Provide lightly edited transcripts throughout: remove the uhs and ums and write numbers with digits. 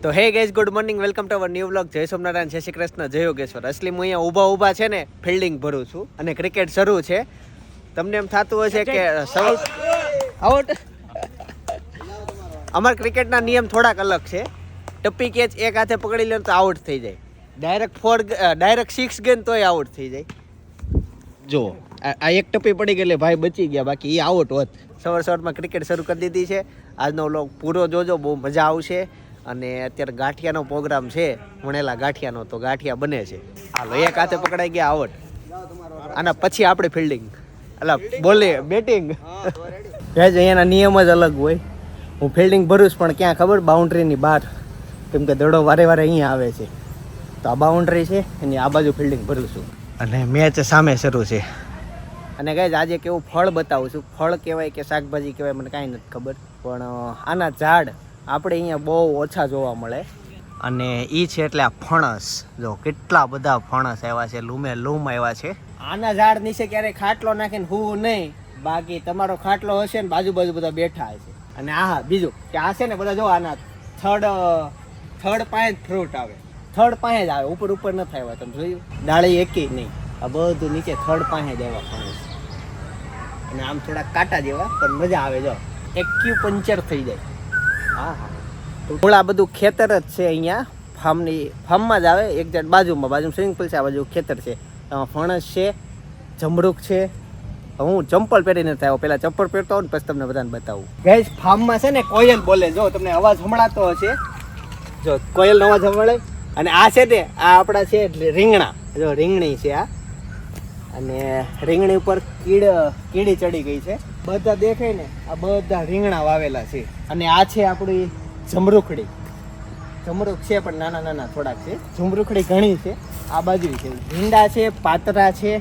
તો hey guys, good morning, welcome to our new vlog. જય સોમનારાયણ, જય શ્રી કૃષ્ણ, જય યોગેશ્વર. અસલી હું અહીંયા ઊભા છે ને ફિલ્ડિંગ ભરું છું અને ક્રિકેટ શરૂ છે. તમને એમ થતું હશે કે આઉટ. અમારા ક્રિકેટના નિયમ થોડાક અલગ છે. ટપ્પી કેચ એક હાથે પકડી લે તો આઉટ થઈ જાય. ડાયરેક્ટ 6 ગન તોય આઉટ થઈ જાય. જો આ એક ટપ્પી પડી ગઈ એટલે ભાઈ બચી ગયા, બાકી એ આઉટ હોત. સવારમાં ક્રિકેટ શરૂ કરી દીધી છે. આજનો વ્લોગ પૂરો જોજો, બહુ મજા આવશે. અને અત્યારે ગાંઠિયાનો પ્રોગ્રામ છે, વણેલા ગાંઠિયાનો, તો ગાંઠિયા બને છે. હાલો, એક હાથે પકડાઈ ગયા આઉટ. આના પછી આપણે ફિલ્ડિંગ બોલે બેટિંગ. અહીંયાના નિયમ જ અલગ હોય. હું ફિલ્ડિંગ ભરું પણ ક્યાં ખબર, બાઉન્ડ્રીની બહાર, કેમ કે દડો વારે અહીંયા આવે છે. તો આ બાઉન્ડ્રી છે એની આ બાજુ ફિલ્ડિંગ ભરું છું અને મેચ સામે શરૂ છે. અને ગાઈઝ આજે કેવું ફળ બતાવું છું. ફળ કહેવાય કે શાકભાજી કહેવાય મને કાંઈ નથી ખબર, પણ આના ઝાડ આપણે અહીંયા બહુ ઓછા જોવા મળે. અને એ છે એટલે આ ફણસ. જો કેટલા બધા ફણસ આવ્યા છે, લૂમે લૂમ આવ્યા છે. આના ઝાડ નીચે ક્યારેય ખાટલો નાખીને હું નહીં, બાકી તમારો ખાટલો હશે ને બાજુ બધા બેઠા હશે. અને હા બીજું કે આ છે ને બધા જો આના થર્ડ પાસે જ ફ્રૂટ આવે, થર્ડ પાસે જ આવે, ઉપર નથી આવ્યા. તમે જોયું ડાળી એકી નહીં, આ બધું નીચે થર્ડ પાસે જ આવ્યા ફણસ. અને આમ થોડા કાંટા જેવા, પણ મજા આવે. જો એક્યુપંચર થઈ જાય. હા થોડું આ બધું ખેતર જ છે અહીંયા, ફાર્મમાં જ આવે. એક જણ બાજુમાં સ્વિમિંગ પુલ છે, આ બાજુ ખેતર છે. એમાં ફણસ છે, જમરૂખ છે. હું ચંપલ પહેરીને આવ્યો, પહેલાં ચંપલ પહેરતો હોઉં ને પછી તમને બધાને બતાવું. ગાઈઝ ફાર્મમાં છે ને કોયલ બોલે, જો તમને અવાજ સંભળાતો હશે. જો કોયલનો અવાજ સંભળાય. અને આ છે તે આ આપણા છે રીંગણા. જો રીંગણી છે આ, અને રીંગણી ઉપર કીડી ચડી ગઈ છે. બધા દેખાય ને, આ બધા રીંગણા વાવેલા છે. અને આ છે આપણી જમરૂખડી. જમરૂખ છે પણ નાના થોડાક છે. જમરૂખડી ઘણી છે. આ બાજુ છે ભીંડા છે, પાતરા છે,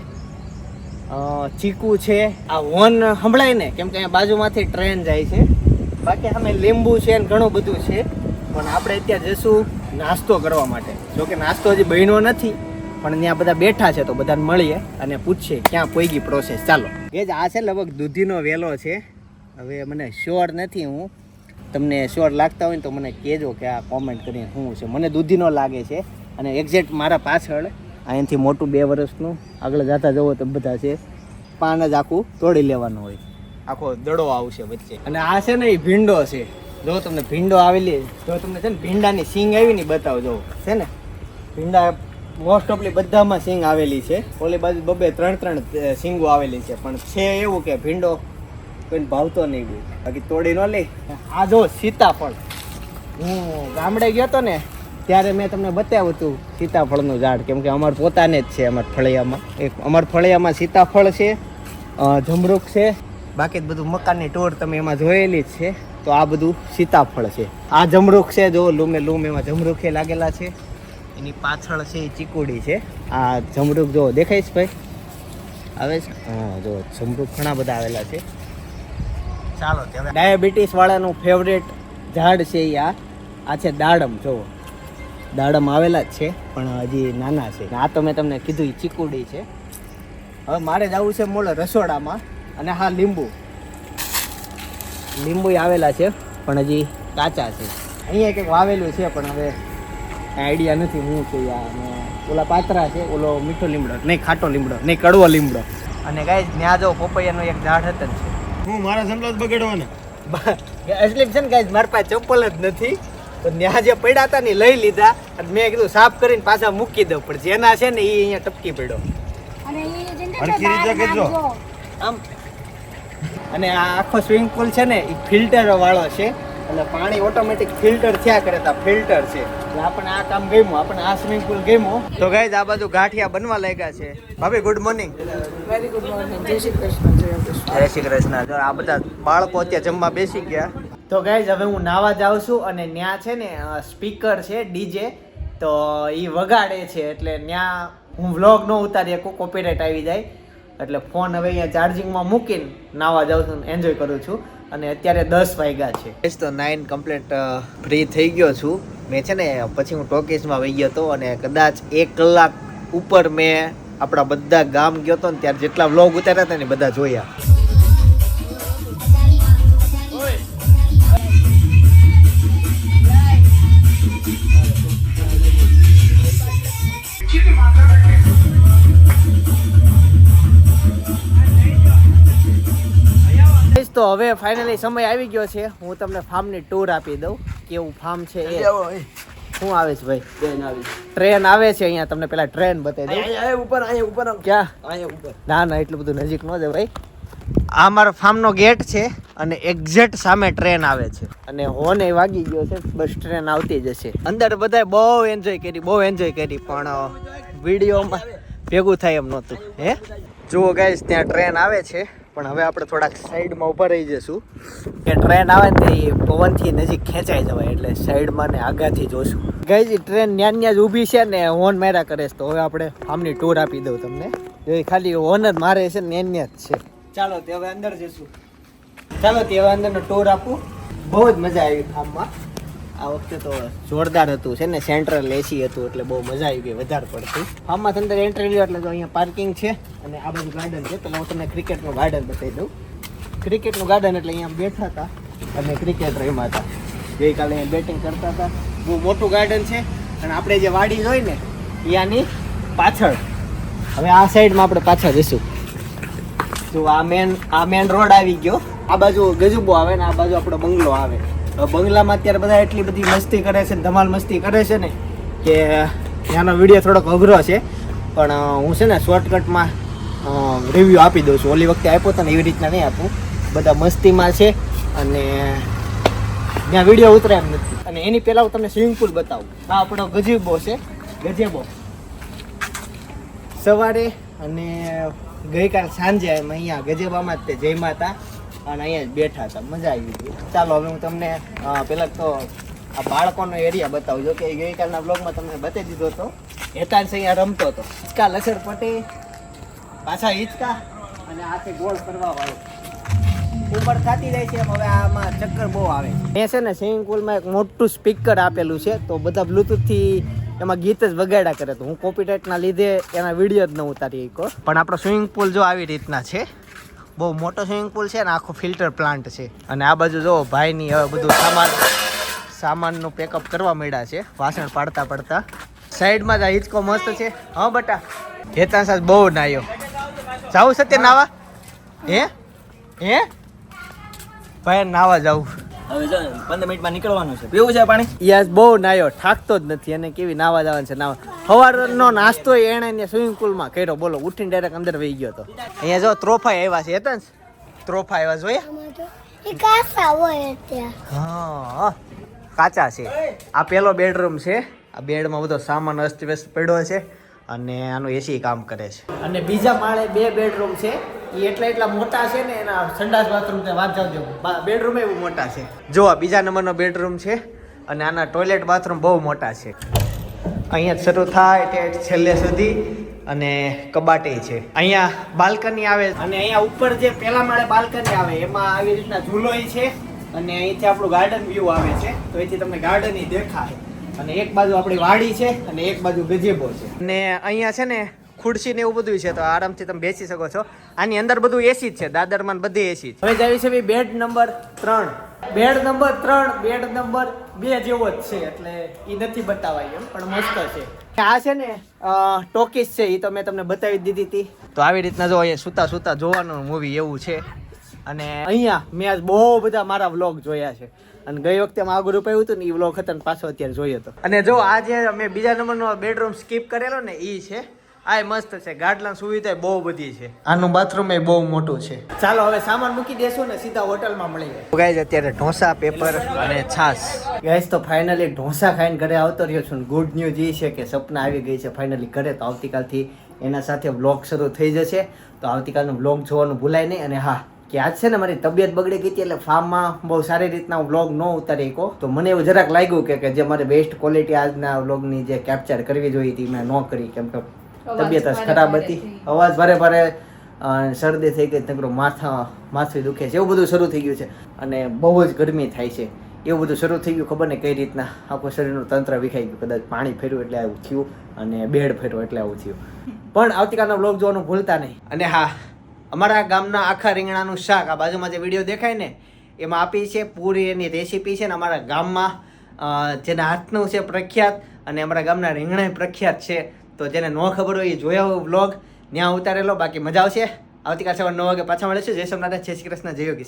ચીકુ છે. આ વન સંભળાય ને, કેમ કે અહીંયા બાજુમાંથી ટ્રેન જાય છે. બાકી સામે લીંબુ છે ને ઘણું બધું છે. પણ આપણે અત્યારે જઈશું નાસ્તો કરવા માટે. જોકે નાસ્તો હજી બન્યો નથી, પણ ત્યાં બધા બેઠા છે, તો બધાને મળીએ અને પૂછીએ ક્યાં પોઈગી પ્રોસેસ. ચાલો એ જ આ છે લગભગ દૂધીનો વેલો છે. હવે મને શ્યોર નથી, હું તમને શ્યોર લાગતા હોય ને તો મને કહેજો કે આ કોમેન્ટ કરીને શું છે. મને દૂધીનો લાગે છે. અને એક્ઝેક્ટ મારા પાછળ અહીંથી મોટું 2 વર્ષનું આગળ જતા જવો તો બધા છે, પાન જ આખું તોડી લેવાનું હોય, આખો દડો આવશે વચ્ચે. અને આ છે ને એ ભીંડો છે. જો તમને ભીંડો આવેલી, જો તમને છે ને ભીંડાની સિંગ આવી ને બતાવજો. છે ને ભીંડા મોસ્ટ ઓફલી બધામાં સિંગ આવેલી છે. ઓલી બાજુ 2-3 સિંગો આવેલી છે. પણ છે એવું કે ભીંડો કોઈને ભાવતો નહીં હોય, બાકી તોડી ન લે. આ જો સીતાફળ, હું ગામડે ગયો હતો ને ત્યારે મેં તમને બતાવ્યું હતું સીતાફળનું ઝાડ, કેમ કે અમારે પોતાને જ છે. અમારા ફળિયામાં સીતાફળ છે, જમરૂખ છે. બાકી બધું મકાનની ટોર તમે એમાં જોયેલી જ છે. તો આ બધું સીતાફળ છે. આ જમરૂખ છે, જો લૂમે લૂમ એમાં જમરૂખે લાગેલા છે. એની પાછળ છે એ ચીકુડી છે. આ જમરૂખ જો દેખાય છે ભાઈ, આવે છે. હા જો જમરૂખ ઘણા બધા આવેલા છે. ચાલો હવે ડાયાબિટીસ વાળાનું ફેવરેટ ઝાડ છે આ છે દાડમ. જો દાડમ આવેલા જ છે, પણ હજી નાના છે. આ તો મેં તમને કીધું એ ચીકુડી છે. હવે મારે જવું છે મોલ રસોડામાં. અને હા લીંબુ આવેલા છે, પણ હજી કાચા છે. અહીંયા કંઈક વાવેલું છે, પણ હવે આઈડિયા નથી હું છે. અને ઓલા પાતરા છે, ઓલો મીઠો લીમડો નહીં, ખાટો લીમડો નહીં, કડવો લીમડો. અને ગાઈઝ ત્યાં જો પોપૈયાનું એક ઝાડ હતું છે. હું મારા સંપલ બગડવાને એટલે છે ને ગાઈઝ મારી પાસે ચપ્પલ જ નથી, તો ત્યાં જે પડ્યા હતા ને લઈ લીધા. અને મેં કીધું સાફ કરીને પાછા મૂકી દઉં, પણ જેના છે ને એ અહીંયા ટપકી પડ્યો. આમ અને આ આખો સ્વિમિંગ પુલ છે ને એ ફિલ્ટર વાળો છે, એટલે પાણી ઓટોમેટિક ફિલ્ટર થયા કરે. તો ફિલ્ટર છે, આપણે આ કામ ગમ્યું, આપણે આ સ્વિમિંગ પુલ ગમ્યું. તો ગાઈઝ આ બાજુ ગાંઠિયા બનવા લાગ્યા છે. ભાભી good morning. Very good morning. જય શ્રી કૃષ્ણ. જય શ્રી કૃષ્ણ. જો આ બધા બાળકો અત્યારે જમવા બેસી ગયા. તો ગાઈઝ હવે હું નાવા જાઉં છું. અને ત્યાં છે ને સ્પીકર છે ડીજે, તો એ વગાડે છે. એટલે ત્યાં હું વ્લોગ ન ઉતારી શકું, કોપીરાઇટ આવી જાય. એટલે ફોન હવે અહીંયા ચાર્જિંગમાં મૂકીને નાવા જાઉં છું, એન્જોય કરું છું. અને અત્યારે 10 વાગ્યા છે. તો 9 કમ્પ્લીટ ફ્રી થઈ ગયો છું. મેં છે ને પછી હું ટોકીઝમાં વહી ગયો હતો, અને કદાચ 1 કલાક ઉપર મેં આપણા બધા ગામ ગયો હતો ને ત્યારે જેટલા વ્લોગ ઉતાર્યા હતા ને બધા જોયા. તો હવે ફાઇનલી સમય આવી ગયો છે, હું તમને ફાર્મની ટૂર આપી દઉં કેવું ફાર્મ છે એ. શું આવે છે ભાઈ? ટ્રેન આવે છે અહીંયા, તમને પેલા ટ્રેન બતાવી દઉં. ઉપર ક્યાં? ના ના, એટલું બધું નજીક ન જાય ભાઈ. આ મારો ફાર્મનો ગેટ છે અને એક્ઝેક્ટ સામે ટ્રેન આવે છે અને હોર્ન એ વાગી ગયો છે, બસ ટ્રેન આવતી જ હશે. અંદર બધાએ બહુ એન્જોય કરી પણ વિડીયોમાં ભેગું થાય એમ નહોતું. હે જુઓ ગાઈસ, ત્યાં ટ્રેન આવે છે પણ હવે આપણે થોડાક સાઈડમાં ઊભા રહી જશું કે ટ્રેન આવે ને એ પવનથી નજીક ખેંચાઈ જવાય, એટલે સાઈડમાં ને આગળથી જોશું. ગાઈસ ટ્રેન ન્યાં જ ઊભી છે ને હોર્ન માર્યા કરે છે, તો હવે આપણે ફાર્મની ટૂર આપી દઉં તમને. એ ખાલી હોર્ન જ મારે છે ને ન્યાં જ છે. ચાલો તે હવે અંદર જશું. ચાલો તે હવે અંદરનો ટૂર આપું. બહુ જ મજા આવી ફાર્મમાં. આ વખતે તો જોરદાર હતું છે ને, સેન્ટ્રલ એસી હતું એટલે બહુ મજા આવી ગઈ વધારે પડતી. ફાર્મમાં અંદર એન્ટ્રી લ્યો એટલે તો અહીંયા પાર્કિંગ છે અને આ બાજુ ગાર્ડન છે. તો હું તમને ક્રિકેટનું ગાર્ડન બતાવી દઉં. ક્રિકેટનું ગાર્ડન એટલે અહીંયા બેઠા હતા અને ક્રિકેટ રમ્યા હતા. ગઈકાલે અહીંયા બેટિંગ કરતા હતા. બહુ મોટું ગાર્ડન છે અને આપણે જે વાડી જોઈ ને ત્યાંની પાછળ. હવે આ સાઈડમાં આપણે પાછા જઈશું. તો આ મેન રોડ આવી ગયો. આ બાજુ ગજુબો આવે ને આ બાજુ આપણો બંગલો આવે. બંગલામાં અત્યારે બધા એટલી બધી મસ્તી કરે છે, ધમાલ મસ્તી કરે છે ને કે ત્યાંનો વિડીયો થોડોક અઘરો છે, પણ હું છે ને શોર્ટકટમાં રિવ્યૂ આપી દઉં છું. ઓલી વખતે આપ્યો હતો ને એવી રીતના નહીં આપું. બધા મસ્તીમાં છે અને ત્યાં વિડીયો ઉતરે એમ નથી. અને એની પહેલાં હું તમને સ્વિમિંગ પુલ બતાવું. આ આપણો ગજેબો છે, ગજેબો. સવારે અને ગઈકાલ સાંજે અમે અહીંયા ગજેબામાં જ તે જમ્યા હતા અને અહીંયા જ બેઠા હતા, મજા આવી હતી. ચાલો હવે હું તમને પહેલાં તો આ બાળકોનો એરિયા બતાવું. જો કે ગઈકાલના બ્લોગમાં તમને બતાવી દીધો હતો. હેતાંશ અહીંયા રમતો હતો. હિંચકા લસણ પટ્ટી, પાછા હિંચકા અને આથી ગોળ કરવા વાળો. ઉંમર થતી જાય છે એમ હવે આમાં ચક્કર બહુ આવે છે. એ છે ને સ્વિમિંગ પુલમાં એક મોટું સ્પીકર આપેલું છે, તો બધા બ્લૂટૂથથી એમાં ગીત જ વગાડ્યા કરે. તો હું કોપીરાઇટના લીધે એના વિડીયો જ ન ઉતારી શકો. પણ આપણો સ્વિમિંગ પુલ જો આવી રીતના છે, બહુ મોટો સ્વિમિંગ પુલ છે ને, આખો ફિલ્ટર પ્લાન્ટ છે. અને આ બાજુ જો ભાઈની હવે બધું સામાનનું પેકઅપ કરવા માંડ્યા છે, વાસણ પાડતા. સાઈડમાં જ આ હિંચકો મસ્ત છે. હા બટા, હેતાંશ આજ બહુ નાયો. જાવું સત્ય નાવા? હે ભાઈ નાવા જાવું. હવે જો 15 મિનિટમાં નીકળવાનું છે. પીવું છે પાણી? યસ, બહુ નાયો, થાકતો જ નથી. અને કેવી નાવા જવાનું છે નાવા. સવારનો નાસ્તો એણે સ્વિમિંગ પુલમાં કર્યો. બોલો, ઉઠીને ડાયરેક્ટ અંદર વહી ગયો હતો. અહીંયા જો ત્રોફાઈ આવ્યા છે. હેતન ત્રોફા આવ્યા જોઈએ. હા, કાચા છે. આ પેલો બેડરૂમ છે. આ બેડમાં બધો સામાન અસ્તવ્યસ્ત પડ્યો છે અને આનું એસી કામ કરે છે. અને બીજા માળે 2 બેડરૂમ છે. એ એટલા મોટા છે ને, એના સંડાસ બાથરૂમ તે વાત જાવજો. બેડરૂમ એવું મોટા છે. જો આ બીજા નંબરનો બેડરૂમ છે અને આના ટોયલેટ બાથરૂમ બહુ મોટા છે. અહીંયા શરૂ થાય તે છેલ્લે સુધી અને કબાટે છે. અહીંયા બાલ્કની આવે અને અહીંયા ઉપર જે પેલા માળે બાલ્કની આવે એમાં આવી રીતના ઝૂલોય છે અને અહીંથી આપણું ગાર્ડન વ્યૂ આવે છે. તો અહીંથી તમને ગાર્ડન દેખાય અને એક બાજુ આપણી વાડી છે અને એક બાજુ ગજેબો છે. અને અહીંયા છે ને ખુરશી ને એવું બધું છે, તો આરામથી તમે બેસી શકો છો. આની અંદર બધું એસી જ છે, દાદરમાં બધી એસી છે. હવે જાવી છે bed number 3. Bed number 3 bed number 2 જેવો જ છે, એટલે એ નથી બતાવાય એમ, પણ મસ્ત છે. આ છે ને ટોકીસ છે, એ તો મેં તમને બતાવી દીધી હતી. તો આવી રીતના જો અહીંયા સુતા જોવાનું મૂવી એવું છે. અને અહીંયા મેં આજ બહુ બધા મારા વ્લોગ જોયા છે અને ગઈ વખતે આમ આગળ રૂપાયું હતું ને એ વ્લોગ હતો ને પાછો અત્યારે જોયો હતો. અને જો આ જે મેં બીજા નંબરનો બેડરૂમ સ્કીપ કરેલો ને એ છે. આ મસ્ત છે. ગાડલા સુવિધા બહુ બધી છે. આનું બાથરૂમ એ બહુ મોટું છે. ચાલો હવે સામાન મૂકી દેશું ને સીધા હોટલમાં મળી જાય. ગાઈઝ અત્યારે ઢોસા, પેપર અને છાશ. ગાઈઝ તો ફાઇનલી ઢોસા ખાઈને ઘરે આવતો રહ્યો છું. ગુડ ન્યૂઝ એ છે કે સપના આવી ગઈ છે ફાઇનલી ઘરે. તો આવતીકાલથી એના સાથે વ્લોગ શરૂ થઈ જશે. તો આવતીકાલનો વ્લોગ જોવાનું ભૂલાય નહીં. અને હા, કે આજ છે ને મારી તબિયત બગડી ગઈ હતી એટલે ફાર્મમાં બહુ સારી રીતના હું વ્લોગ ન ઉતારી શકો. તો મને એવું જરાક લાગ્યું કે જે મારે બેસ્ટ ક્વોલિટી આજના વ્લોગની જે કેપ્ચર કરવી જોઈએ હતી મેં ન કરી, કેમ કે તબિયત જ ખરાબ હતી. અવાજ ભારે શરદી થઈ ગઈ, નકરું માથું દુખે છે, એવું બધું શરૂ થઈ ગયું છે. અને બહુ જ ગરમી થાય છે, એવું બધું શરૂ થઈ ગયું. ખબર ને કઈ રીતના આખું શરીરનું તંત્ર વિખાઈ ગયું. કદાચ પાણી ફેર્યું એટલે આવું થયું અને બેડ ફેર્યો એટલે આવું થયું. પણ આવતીકાલનો વ્લોગ જોવાનું ભૂલતા નહીં. અને હા, અમારા ગામના આખા રીંગણાનું શાક આ બાજુમાં જે વિડીયો દેખાય ને એમાં આપી છે પૂરી એની રેસીપી છે. ને અમારા ગામમાં જેના હાથનું છે પ્રખ્યાત, અને અમારા ગામના રીંગણા પ્રખ્યાત છે. તો જેને ન ખબર હોય એ જોયા હોય વ્લોગ ત્યાં ઉતારેલો. બાકી મજા આવશે. આવતીકાલ સવારે 9 વાગે પાછા મળીશું. જય સોમનાથ, જય શ્રી કૃષ્ણ, જય યોગીશ્વર.